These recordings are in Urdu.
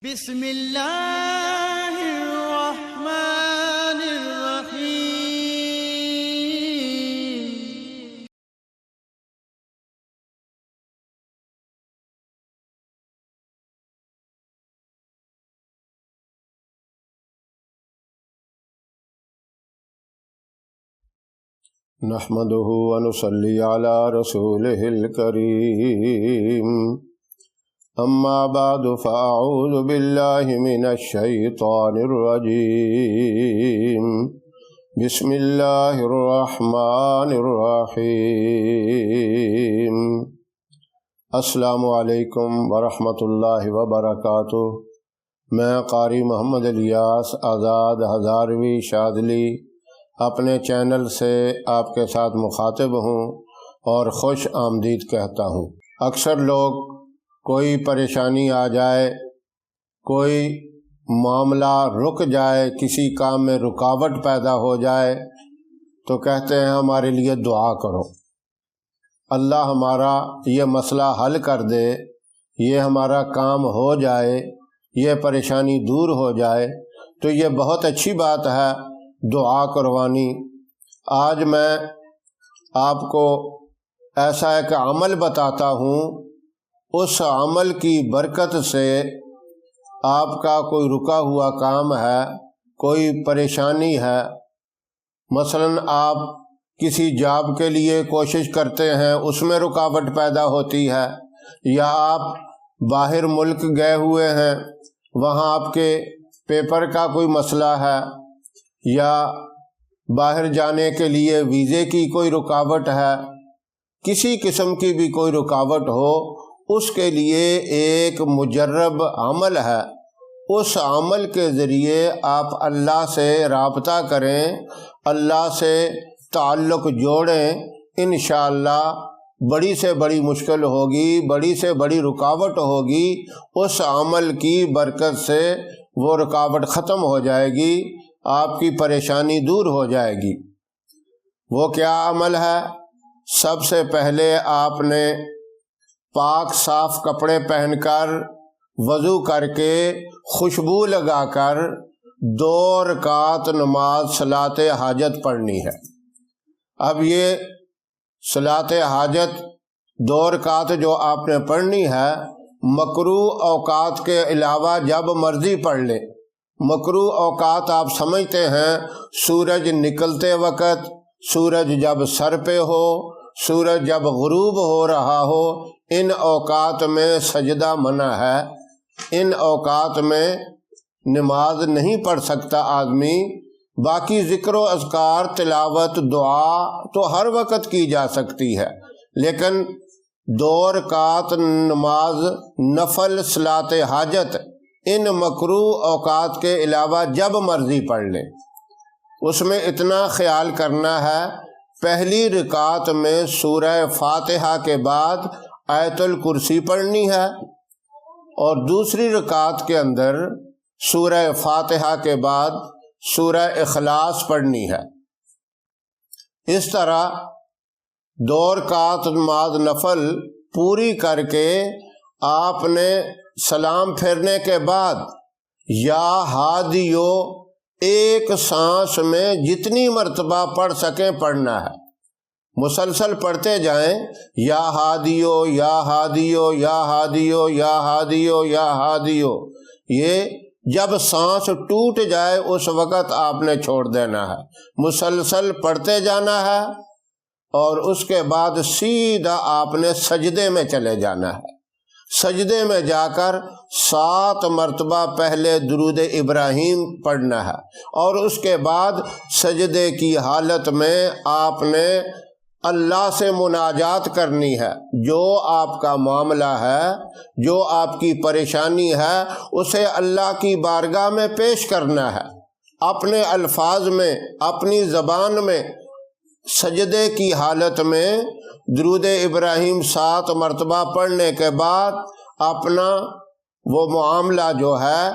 بسم اللہ الرحمن الرحیم۔ نحمده ونصلي على رسوله الكريم، اما بعد فاعوذ باللہ من الشیطان الرجیم، بسم اللہ الرحمن الرحیم۔ السلام علیکم ورحمۃ اللہ وبرکاتہ۔ میں قاری محمد الیاس آزاد ہزاروی شاذلی اپنے چینل سے آپ کے ساتھ مخاطب ہوں اور خوش آمدید کہتا ہوں۔ اکثر لوگ کوئی پریشانی آ جائے، کوئی معاملہ رک جائے، کسی کام میں رکاوٹ پیدا ہو جائے تو کہتے ہیں ہمارے لیے دعا کرو، اللہ ہمارا یہ مسئلہ حل کر دے، یہ ہمارا کام ہو جائے، یہ پریشانی دور ہو جائے۔ تو یہ بہت اچھی بات ہے دعا قربانی۔ آج میں آپ کو ایسا ایک عمل بتاتا ہوں، اس عمل کی برکت سے آپ کا کوئی رکا ہوا کام ہے، کوئی پریشانی ہے، مثلا آپ کسی جاب کے لیے کوشش کرتے ہیں، اس میں رکاوٹ پیدا ہوتی ہے، یا آپ باہر ملک گئے ہوئے ہیں، وہاں آپ کے پیپر کا کوئی مسئلہ ہے، یا باہر جانے کے لیے ویزے کی کوئی رکاوٹ ہے، کسی قسم کی بھی کوئی رکاوٹ ہو، اس کے لیے ایک مجرب عمل ہے۔ اس عمل کے ذریعے آپ اللہ سے رابطہ کریں، اللہ سے تعلق جوڑیں، انشاءاللہ بڑی سے بڑی مشکل ہوگی، بڑی سے بڑی رکاوٹ ہوگی، اس عمل کی برکت سے وہ رکاوٹ ختم ہو جائے گی، آپ کی پریشانی دور ہو جائے گی۔ وہ کیا عمل ہے؟ سب سے پہلے آپ نے پاک صاف کپڑے پہن کر، وضو کر کے، خوشبو لگا کر 2 رکعت نماز صلاۃ حاجت پڑھنی ہے۔ اب یہ صلاۃ حاجت 2 رکعت جو آپ نے پڑھنی ہے، مکروہ اوقات کے علاوہ جب مرضی پڑھ لیں۔ مکروہ اوقات آپ سمجھتے ہیں، سورج نکلتے وقت، سورج جب سر پہ ہو، سورج جب غروب ہو رہا ہو، ان اوقات میں سجدہ منع ہے، ان اوقات میں نماز نہیں پڑھ سکتا آدمی۔ باقی ذکر و اذکار، تلاوت، دعا تو ہر وقت کی جا سکتی ہے، لیکن 2 رکعت نماز نفل صلاۃ حاجت ان مکروہ اوقات کے علاوہ جب مرضی پڑھ لیں۔ اس میں اتنا خیال کرنا ہے، پہلی رکعت میں سورہ فاتحہ کے بعد آیت الکرسی پڑھنی ہے، اور دوسری رکعت کے اندر سورہ فاتحہ کے بعد سورہ اخلاص پڑھنی ہے۔ اس طرح 2 رکعت نماز نفل پوری کر کے آپ نے سلام پھیرنے کے بعد یا ہادیو ایک سانس میں جتنی مرتبہ پڑھ سکیں پڑھنا ہے، مسلسل پڑھتے جائیں، یا ہادیو یا ہادیو یا ہادیو یا ہادیو یا ہادیو۔ یہ جب سانس ٹوٹ جائے اس وقت آپ نے چھوڑ دینا ہے، مسلسل پڑھتے جانا ہے، اور اس کے بعد سیدھا آپ نے سجدے میں چلے جانا ہے۔ سجدے میں جا کر 7 مرتبہ پہلے درود ابراہیم پڑھنا ہے، اور اس کے بعد سجدے کی حالت میں آپ نے اللہ سے مناجات کرنی ہے۔ جو آپ کا معاملہ ہے، جو آپ کی پریشانی ہے، اسے اللہ کی بارگاہ میں پیش کرنا ہے، اپنے الفاظ میں، اپنی زبان میں، سجدے کی حالت میں درود ابراہیم 7 مرتبہ پڑھنے کے بعد اپنا وہ معاملہ جو ہے،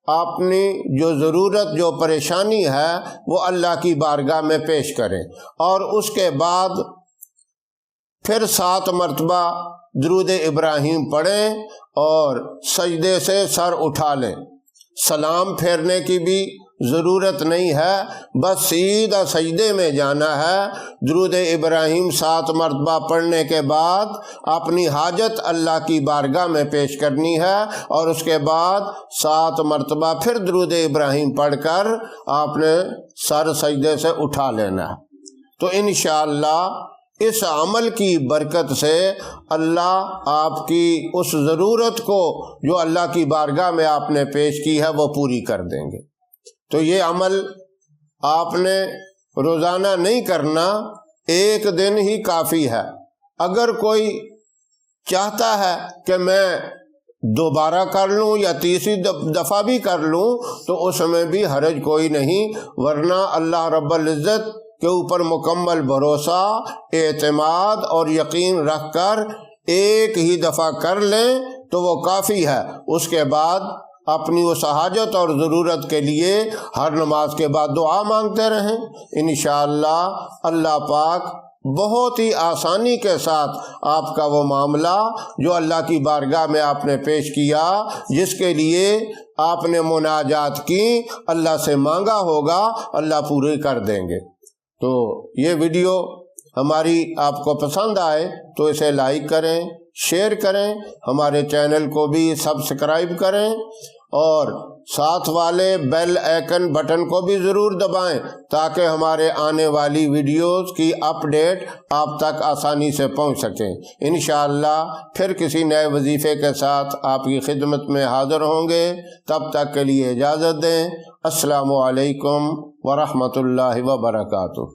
اپنی جو ضرورت، جو پریشانی ہے، وہ اللہ کی بارگاہ میں پیش کریں، اور اس کے بعد پھر 7 مرتبہ درود ابراہیم پڑھیں اور سجدے سے سر اٹھا لیں۔ سلام پھیرنے کی بھی ضرورت نہیں ہے، بس سیدھا سجدے میں جانا ہے۔ درود ابراہیم 7 مرتبہ پڑھنے کے بعد اپنی حاجت اللہ کی بارگاہ میں پیش کرنی ہے، اور اس کے بعد 7 مرتبہ پھر درود ابراہیم پڑھ کر آپ نے سر سجدے سے اٹھا لینا ہے۔ تو انشاءاللہ اس عمل کی برکت سے اللہ آپ کی اس ضرورت کو جو اللہ کی بارگاہ میں آپ نے پیش کی ہے وہ پوری کر دیں گے۔ تو یہ عمل آپ نے روزانہ نہیں کرنا، ایک دن ہی کافی ہے۔ اگر کوئی چاہتا ہے کہ میں دوبارہ کر لوں یا تیسری دفعہ بھی کر لوں تو اس میں بھی حرج کوئی نہیں، ورنہ اللہ رب العزت کے اوپر مکمل بھروسہ، اعتماد اور یقین رکھ کر ایک ہی دفعہ کر لیں تو وہ کافی ہے۔ اس کے بعد اپنی اس حاجت اور ضرورت کے لیے ہر نماز کے بعد دعا مانگتے رہیں۔ انشاءاللہ اللہ پاک بہت ہی آسانی کے ساتھ آپ کا وہ معاملہ جو اللہ کی بارگاہ میں آپ نے پیش کیا، جس کے لیے آپ نے مناجات کی، اللہ سے مانگا ہوگا، اللہ پورے کر دیں گے۔ تو یہ ویڈیو ہماری آپ کو پسند آئے تو اسے لائک کریں، شیئر کریں، ہمارے چینل کو بھی سبسکرائب کریں، اور ساتھ والے بیل آئیکن بٹن کو بھی ضرور دبائیں تاکہ ہمارے آنے والی ویڈیوز کی اپڈیٹ آپ تک آسانی سے پہنچ سکیں۔ انشاءاللہ پھر کسی نئے وظیفے کے ساتھ آپ کی خدمت میں حاضر ہوں گے، تب تک کے لیے اجازت دیں۔ السلام علیکم ورحمۃ اللہ وبرکاتہ۔